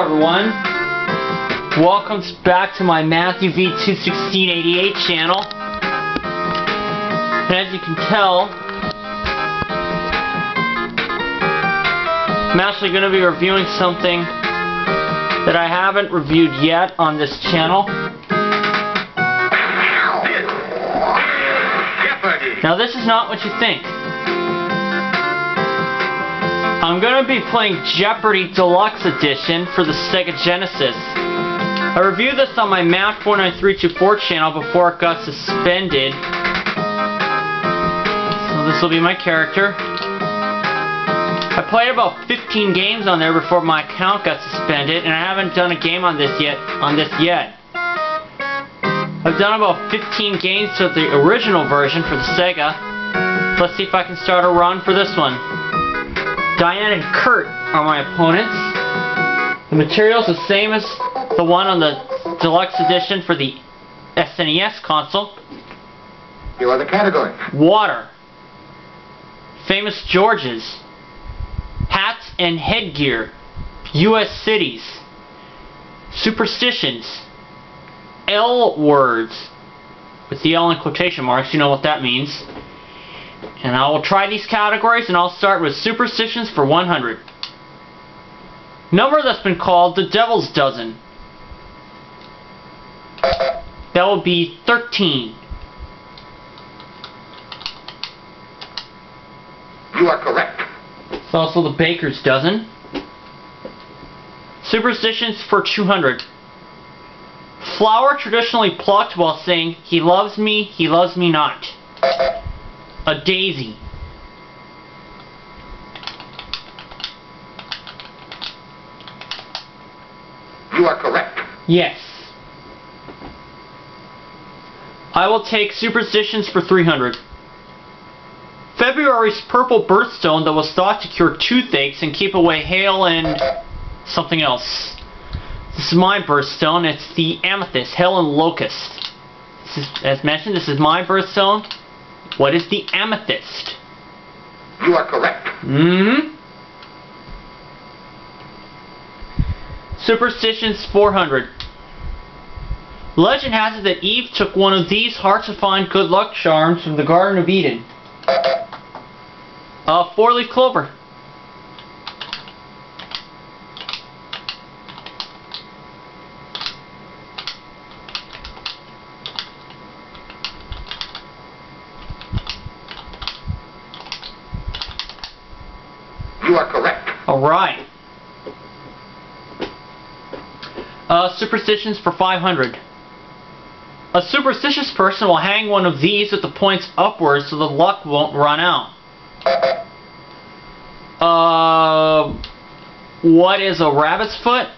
everyone. Welcome back to my Matthew V21688 channel. And as you can tell, I'm actually going to be reviewing something that I haven't reviewed yet on this channel. Jeopardy. Now this is not what you think. I'm going to be playing Jeopardy Deluxe Edition for the Sega Genesis. I reviewed this on my Matt49324 channel before it got suspended. So this will be my character. I played about 15 games on there before my account got suspended, and I haven't done a game on this yet. I've done about 15 games to the original version for the Sega. Let's see if I can start a run for this one. Diane and Kurt are my opponents. The material's the same as the one on the Deluxe Edition for the SNES console. You are the category. Water. Famous Georges. Hats and headgear. U.S. cities. Superstitions. L words. With the L in quotation marks, you know what that means. And I will try these categories, and I'll start with superstitions for 100. Number that's been called the Devil's Dozen. That will be 13. You are correct. It's also the Baker's Dozen. Superstitions for 200. Flower traditionally plucked while saying, he loves me not. A daisy. You are correct. Yes. I will take superstitions for 300. February's purple birthstone that was thought to cure toothaches and keep away hail and something else. This is my birthstone. It's the amethyst, hail and locust. This is, as mentioned, this is my birthstone. What is the amethyst? You are correct. Superstitions 400. Legend has it that Eve took one of these hard-to-find good luck charms from the Garden of Eden. Four-leaf clover. You are correct. Alright. Superstitions for 500. A superstitious person will hang one of these with the points upwards so the luck won't run out. What is a rabbit's foot?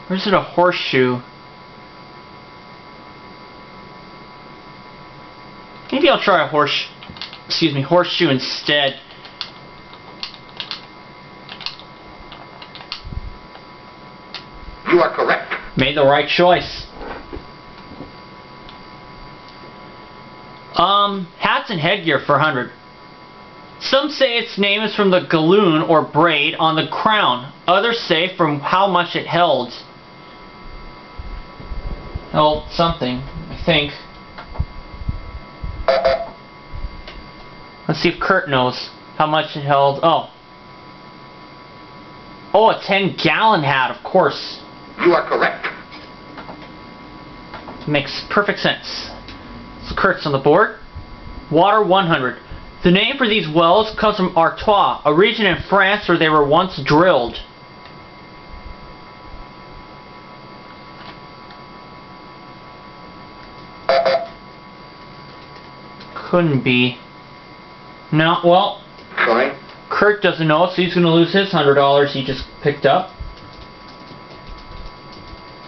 Or is it a horseshoe? Maybe I'll try a horseshoe instead. You are correct. Made the right choice. Hats and headgear for 100. Some say its name is from the galloon or braid on the crown. Others say from how much it held. Held something, I think. Let's see if Kurt knows how much it held. Oh, a 10-gallon hat, of course. You are correct. Makes perfect sense. So Kurt's on the board. Water 100. The name for these wells comes from Artois, a region in France where they were once drilled. Couldn't be. No, well, Sorry. Kurt doesn't know, so he's going to lose his $100 he just picked up.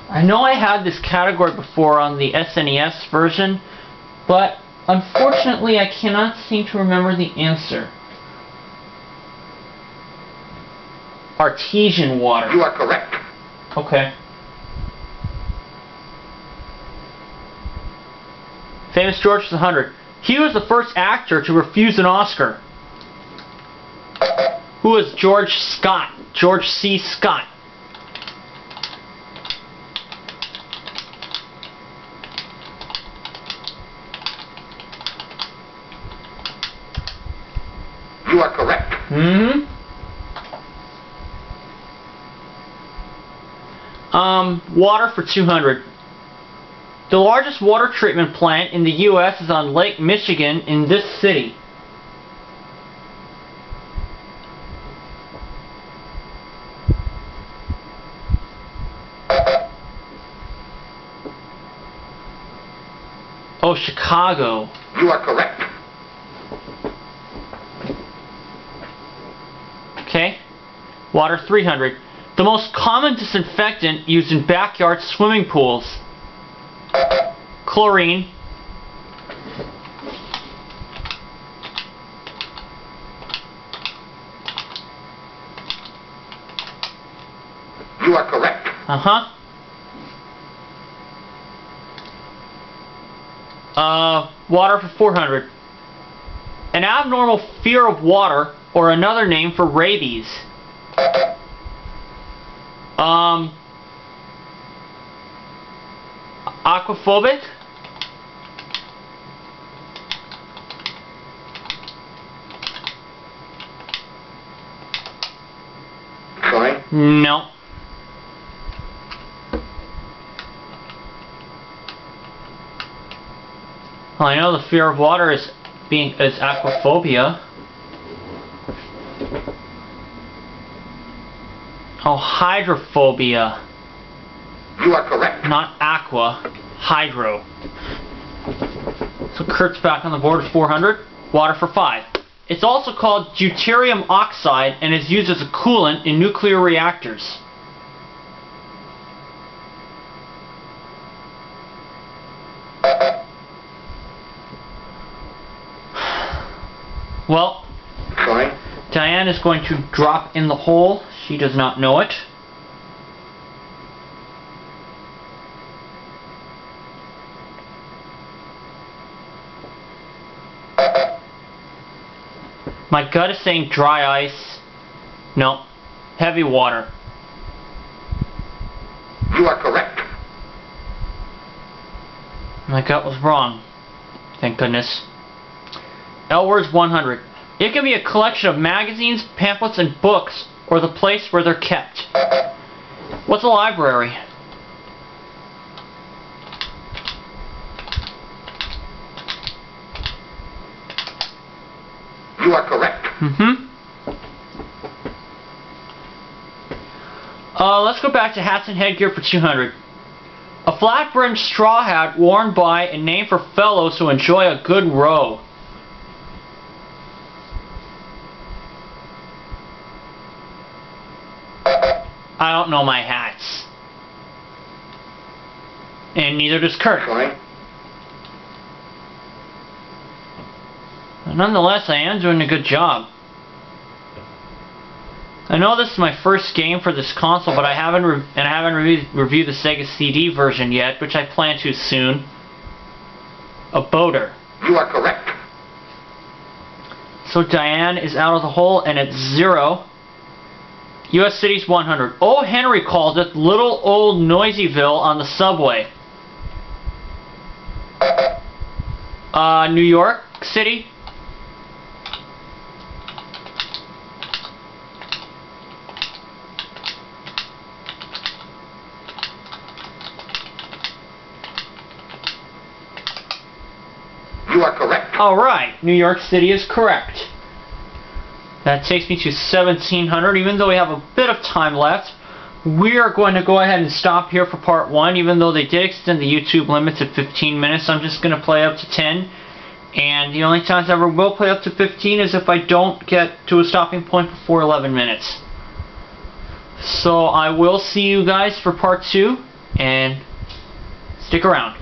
I know I had this category before on the SNES version, but unfortunately I cannot seem to remember the answer. Artesian water. You are correct. Okay. Famous George 100. He was the first actor to refuse an Oscar. Who was George Scott? George C. Scott. You are correct. Water for 200. The largest water treatment plant in the U.S. is on Lake Michigan in this city. Oh, Chicago. You are correct. Okay. Water 300. The most common disinfectant used in backyard swimming pools. Chlorine. You are correct. Water for 400. An abnormal fear of water, or another name for rabies. Aquaphobic? Sorry? No. Well, I know the fear of water is aquaphobia. Oh, hydrophobia. You are correct. Not aqua, hydro. So Kurt's back on the board with 400. Water for 5. It's also called deuterium oxide and is used as a coolant in nuclear reactors. Well, Sorry? Diane is going to drop in the hole. She does not know it. My gut is saying dry ice. No. Heavy water. You are correct. My gut was wrong. Thank goodness. L words 100. It can be a collection of magazines, pamphlets, and books, or the place where they're kept. What's a library? You are correct. Let's go back to hats and headgear for 200. A flat-brimmed straw hat worn by and named for fellows who enjoy a good row. I don't know my hats. And neither does Kurt. Sorry? Nonetheless, I am doing a good job. I know this is my first game for this console, but I haven't reviewed the Sega CD version yet, which I plan to soon. A boater. You are correct. So Diane is out of the hole, and it's 0. U.S. cities 100. O. Henry called it Little Old Noisyyville on the subway. New York City. You are correct. Alright, New York City is correct. That takes me to 1700. Even though we have a bit of time left, we are going to go ahead and stop here for part 1. Even though they did extend the YouTube limit to 15 minutes, I'm just going to play up to 10. And the only times I ever will play up to 15 is if I don't get to a stopping point before 11 minutes. So I will see you guys for part 2, and stick around.